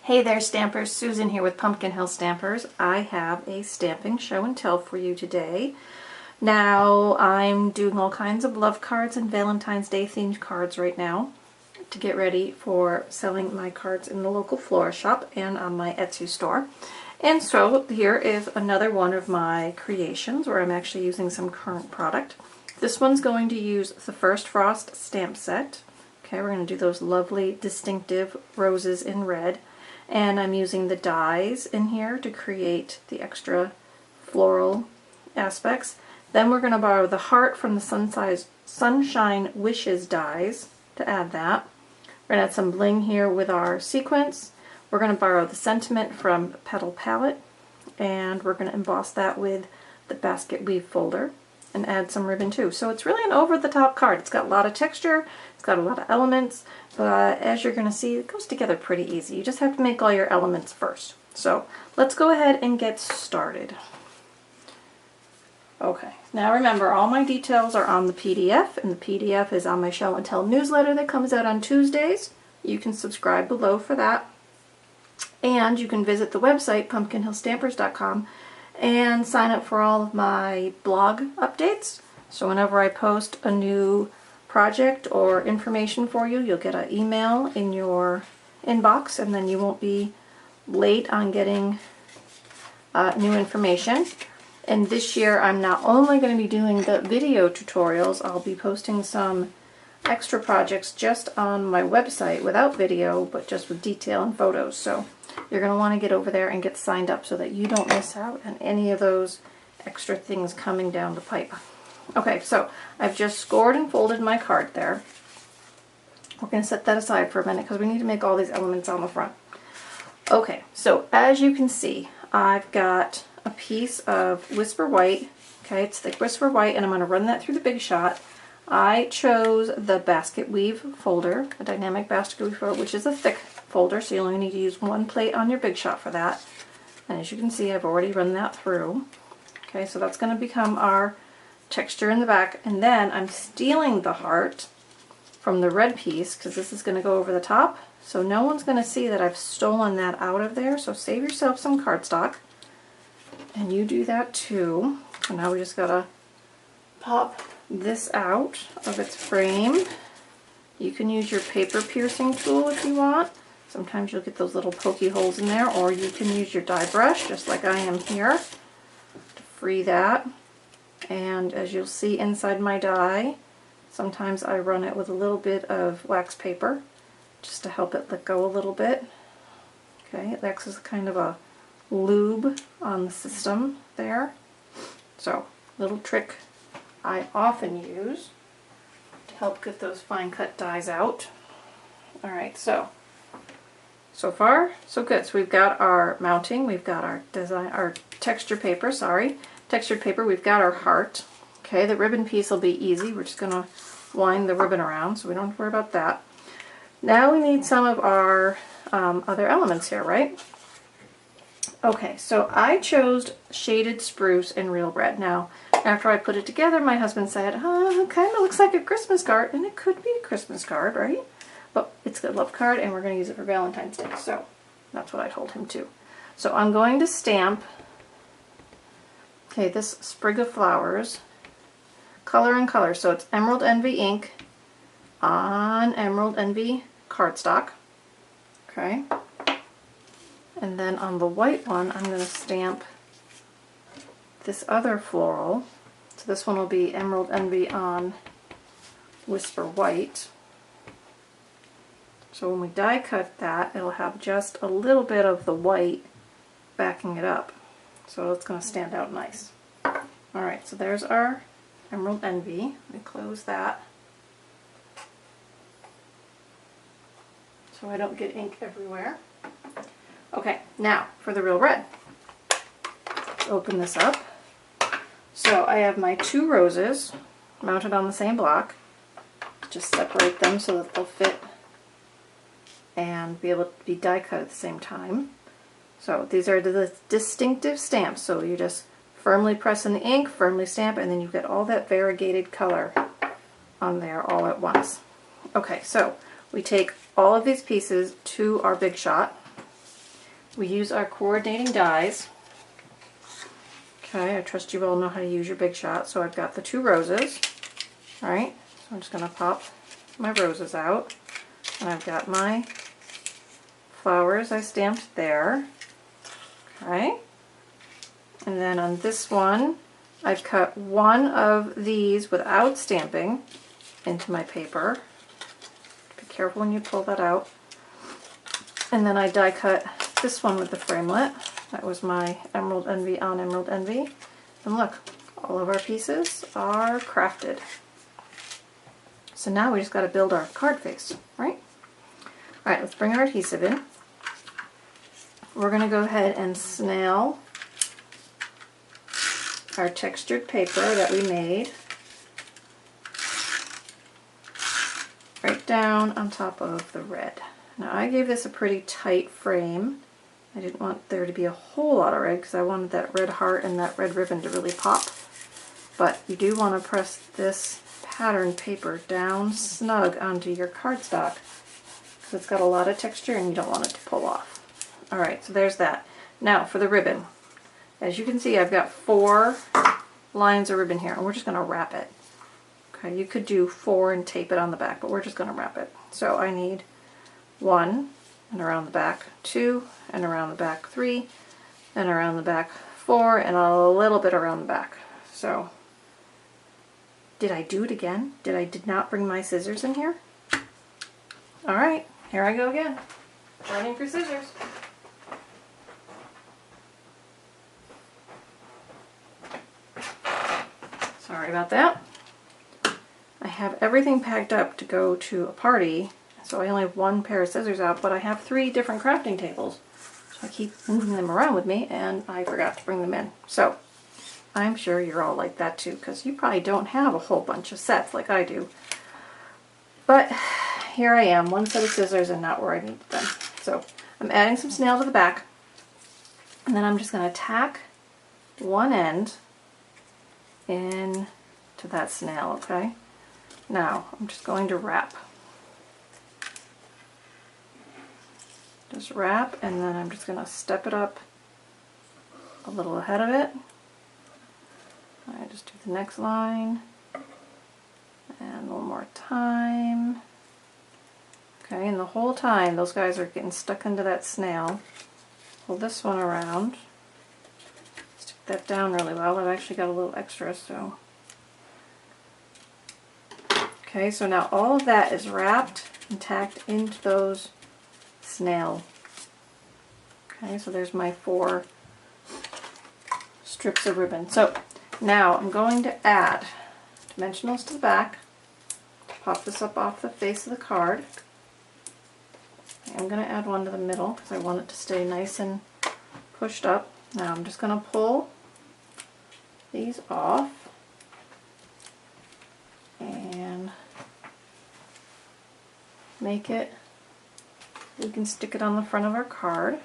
Hey there Stampers, Susan here with Pumpkin Hill Stampers. I have a stamping show and tell for you today. Now I'm doing all kinds of love cards and Valentine's Day themed cards right now to get ready for selling my cards in the local florist shop and on my Etsy store. And so here is another one of my creations where I'm actually using some current product. This one's going to use the First Frost stamp set. Okay, we're going to do those lovely distinctive roses in red. And I'm using the dies in here to create the extra floral aspects. Then we're going to borrow the heart from the Sunshine Wishes dies to add that. We're going to add some bling here with our sequins. We're going to borrow the sentiment from Petal Palette, and we're going to emboss that with the basket weave folder and add some ribbon too. So it's really an over-the-top card. It's got a lot of texture, it's got a lot of elements, but as you're going to see, it goes together pretty easy. You just have to make all your elements first. So let's go ahead and get started. Okay, now remember, all my details are on the PDF, and the PDF is on my show and tell newsletter that comes out on Tuesdays. You can subscribe below for that. And you can visit the website, pumpkinhillstampers.com, and sign up for all of my blog updates. So whenever I post a new project or information for you, you'll get an email in your inbox, and then you won't be late on getting new information. And this year I'm not only going to be doing the video tutorials, I'll be posting some extra projects just on my website without video, but just with detail and photos. So you're going to want to get over there and get signed up so that you don't miss out on any of those extra things coming down the pipe. Okay, so I've just scored and folded my card there. We're going to set that aside for a minute because we need to make all these elements on the front. Okay, so as you can see, I've got a piece of Whisper White. Okay, it's thick Whisper White, and I'm going to run that through the Big Shot. I chose the basket weave folder, a dynamic basket weave folder, which is a thick folder, so you only need to use one plate on your Big Shot for that. And as you can see, I've already run that through. Okay, so that's going to become our texture in the back, and then I'm stealing the heart from the red piece because this is going to go over the top, so no one's going to see that I've stolen that out of there. So save yourself some cardstock, and you do that too. So now we just gotta pop this out of its frame. You can use your paper piercing tool if you want. Sometimes you'll get those little pokey holes in there, or you can use your die brush just like I am here to free that. And as you'll see inside my die, sometimes I run it with a little bit of wax paper just to help it let go a little bit. Okay, it acts as kind of a lube on the system there. So, little trick I often use to help get those fine cut dies out. Alright, so far so good. So we've got our mounting, we've got our textured paper, we've got our heart. Okay, the ribbon piece will be easy. We're just going to wind the ribbon around, so we don't have to worry about that. Now we need some of our other elements here, right? Okay, so I chose Shaded Spruce and Real Red. Now, after I put it together, my husband said, it kind of looks like a Christmas card, and it could be a Christmas card, right? But it's a love card, and we're going to use it for Valentine's Day, so that's what I told him too. So I'm going to stamp, okay, this sprig of flowers, color and color. So it's Emerald Envy ink on Emerald Envy cardstock, okay? And then on the white one, I'm going to stamp this other floral. So this one will be Emerald Envy on Whisper White. So when we die cut that, it'll have just a little bit of the white backing it up. So it's going to stand out nice. Alright, so there's our Emerald Envy. Let me close that so I don't get ink everywhere. Okay, now for the Real Red. Let's open this up. So I have my two roses mounted on the same block. Just separate them so that they'll fit and be able to be die cut at the same time. So these are the distinctive stamps. So you just firmly press in the ink, firmly stamp, and then you get all that variegated color on there all at once. Okay, so we take all of these pieces to our Big Shot. we use our coordinating dies. Okay, I trust you all know how to use your Big Shot. So I've got the 2 roses. Alright, so I'm just going to pop my roses out. And I've got my flowers I stamped there. Okay. And then on this one, I've cut one of these without stamping into my paper. Be careful when you pull that out. And then I die cut this one with the framelit. That was my Emerald Envy on Emerald Envy. And look, all of our pieces are crafted. So now we just got to build our card face, right? Alright, let's bring our adhesive in. We're going to go ahead and snail our textured paper that we made right down on top of the red. Now I gave this a pretty tight frame. I didn't want there to be a whole lot of red because I wanted that red heart and that red ribbon to really pop. But you do want to press this pattern paper down snug onto your cardstock because it's got a lot of texture and you don't want it to pull off. Alright, so there's that. Now for the ribbon. As you can see, I've got 4 lines of ribbon here, and we're just going to wrap it. Okay, you could do 4 and tape it on the back, but we're just going to wrap it. So I need 1 and around the back, 2 and around the back, 3 and around the back, 4 and a little bit around the back. So did I do it again? Did not bring my scissors in here? Alright, here I go again. Running for scissors. Sorry about that. I have everything packed up to go to a party, so I only have 1 pair of scissors out, but I have 3 different crafting tables. So I keep moving them around with me, and I forgot to bring them in. So I'm sure you're all like that too, because you probably don't have a whole bunch of sets like I do. But here I am, 1 set of scissors and not where I need them. So I'm adding some snail to the back, and then I'm just going to tack one end in to that snail, okay? Now I'm just going to wrap. Just wrap, and then I'm just going to step it up a little ahead of it. I just do the next line, and one more time. Okay, and the whole time those guys are getting stuck into that snail. Pull this one around. Stick that down really well. I've actually got a little extra, so. Okay, so now all of that is wrapped and tacked into those snail. Okay, so there's my 4 strips of ribbon. So now I'm going to add dimensionals to the back. Pop this up off the face of the card. I'm going to add one to the middle because I want it to stay nice and pushed up. Now I'm just going to pull these off and make it, we can stick it on the front of our card.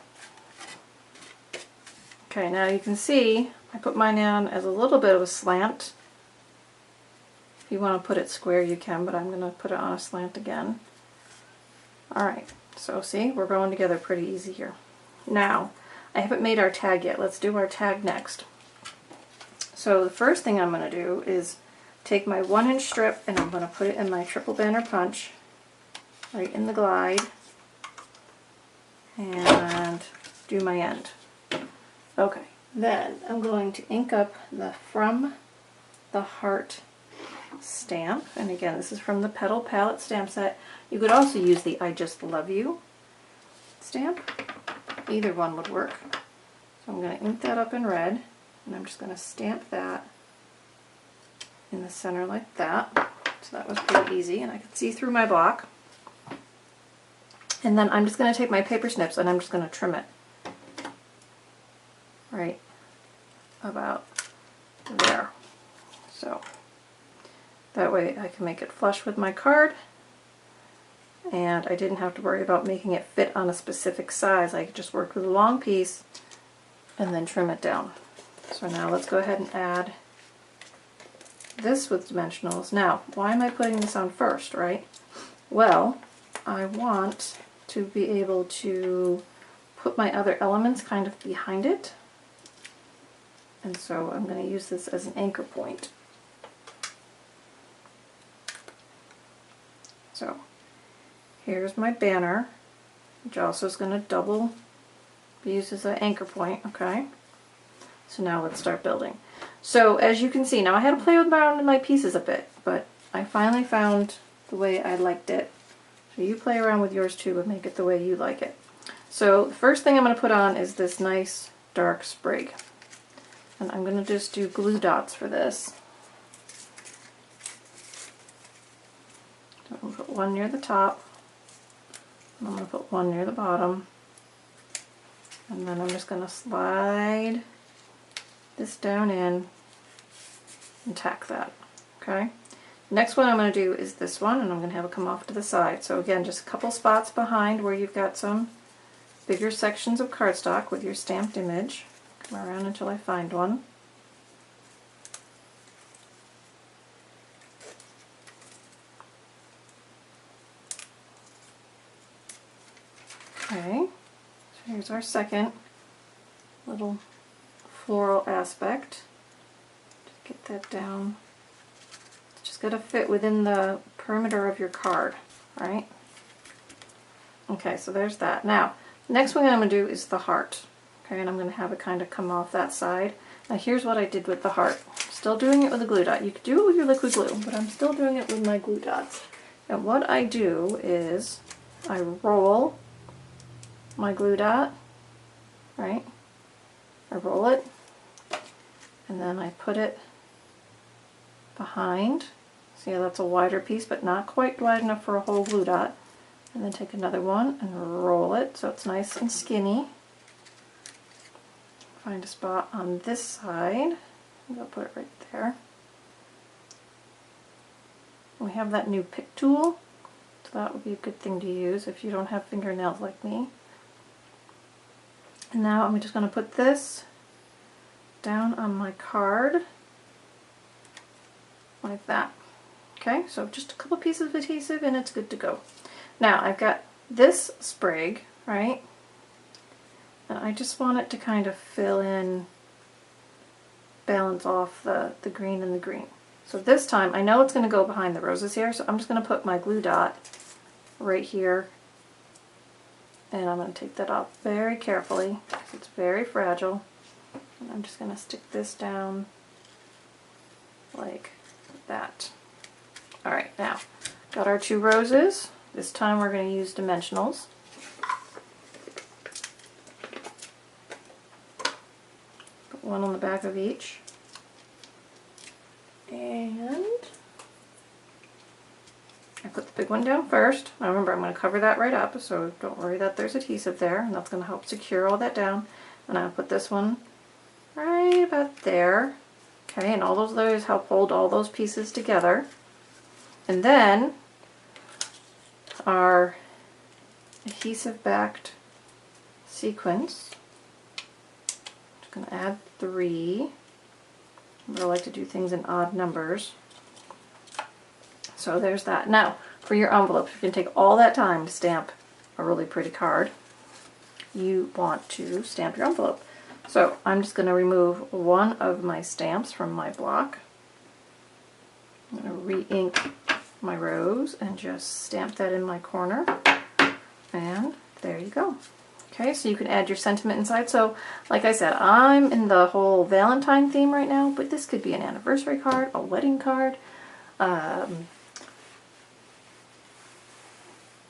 Okay, now you can see I put mine on as a little bit of a slant. If you want to put it square you can, but I'm going to put it on a slant again. Alright, so see, we're going together pretty easy here. Now, I haven't made our tag yet. Let's do our tag next. So the first thing I'm going to do is take my 1-inch strip and I'm going to put it in my triple banner punch right in the glide and do my end. Okay, then I'm going to ink up the From the Heart stamp, and again this is from the Petal Palette stamp set. You could also use the I Just Love You stamp. Either one would work. So I'm going to ink that up in red, and I'm just going to stamp that in the center like that. So that was pretty easy, and I could see through my block. And then I'm just going to take my paper snips and I'm just going to trim it right about there. So that way I can make it flush with my card, and I didn't have to worry about making it fit on a specific size. I just worked with a long piece and then trim it down. So now let's go ahead and add this with dimensionals. Now, why am I putting this on first, right? Well, I want to be able to put my other elements kind of behind it. And so I'm going to use this as an anchor point. So here's my banner, which also is going to double be used as an anchor point, okay? So now let's start building. So as you can see, now I had to play around with my pieces a bit, but I finally found the way I liked it. So you play around with yours too and make it the way you like it. So the first thing I'm going to put on is this nice dark sprig. And I'm going to just do glue dots for this. So I'm going to put one near the top, and I'm going to put one near the bottom, and then I'm just going to slide this down in and tack that, okay? Next one I'm going to do is this one, and I'm going to have it come off to the side. So again, just a couple spots behind where you've got some bigger sections of cardstock with your stamped image. Come around until I find one. Okay, so here's our second little floral aspect. Just get that down. It's just got to fit within the perimeter of your card, right? Okay, so there's that. Now, the next one I'm going to do is the heart. Okay, and I'm going to have it kind of come off that side. Now here's what I did with the heart. Still doing it with a glue dot. You could do it with your liquid glue, but I'm still doing it with my glue dots. And what I do is I roll my glue dot, right? I roll it, and then I put it behind. See how that's a wider piece, but not quite wide enough for a whole glue dot. And then take another one and roll it so it's nice and skinny. Find a spot on this side. I'll put it right there. We have that new pick tool, so that would be a good thing to use if you don't have fingernails like me. And now I'm just going to put this down on my card like that. Okay, so just a couple pieces of adhesive and it's good to go. Now I've got this sprig, right? And I just want it to kind of fill in, balance off the green and the green. So this time, I know it's going to go behind the roses here, so I'm just going to put my glue dot right here. And I'm going to take that off very carefully, because it's very fragile. And I'm just going to stick this down like that. Alright, now, got our two roses. This time we're going to use dimensionals. Put one on the back of each. And I put the big one down first. Now remember, I'm going to cover that right up, so don't worry that there's adhesive there, and that's going to help secure all that down. And I'll put this one right about there. Okay, and all those layers help hold all those pieces together. And then our adhesive backed sequins. I'm just going to add 3. I like to do things in odd numbers. So there's that. Now, for your envelopes, you can take all that time to stamp a really pretty card. You want to stamp your envelope. So I'm just going to remove one of my stamps from my block. I'm going to re-ink my rose and just stamp that in my corner. And there you go. Okay, so you can add your sentiment inside. So, like I said, I'm in the whole Valentine theme right now, but this could be an anniversary card, a wedding card,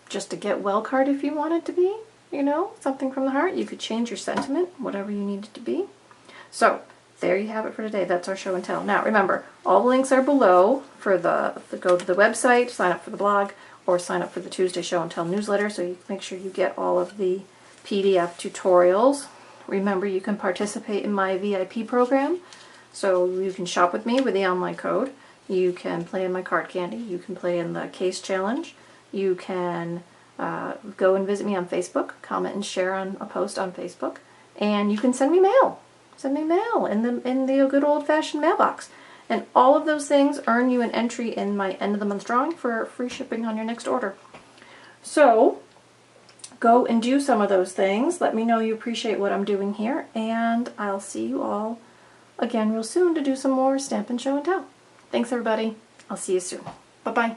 just a get well card if you want it to be, you know, something from the heart. You could change your sentiment, whatever you need it to be. So, there you have it for today. That's our show and tell. Now, remember, all the links are below for the go to the website, sign up for the blog, or sign up for the Tuesday show and tell newsletter, so you make sure you get all of the PDF tutorials. Remember, you can participate in my VIP program, so you can shop with me with the online code. You can play in my card candy. You can play in the case challenge. You can go and visit me on Facebook, comment and share on a post on Facebook, and you can send me mail. Send me mail in the good old-fashioned mailbox. And all of those things earn you an entry in my end of the month drawing for free shipping on your next order. So go and do some of those things. Let me know you appreciate what I'm doing here, and I'll see you all again real soon to do some more Stampin' Show and Tell. Thanks everybody. I'll see you soon. Bye-bye.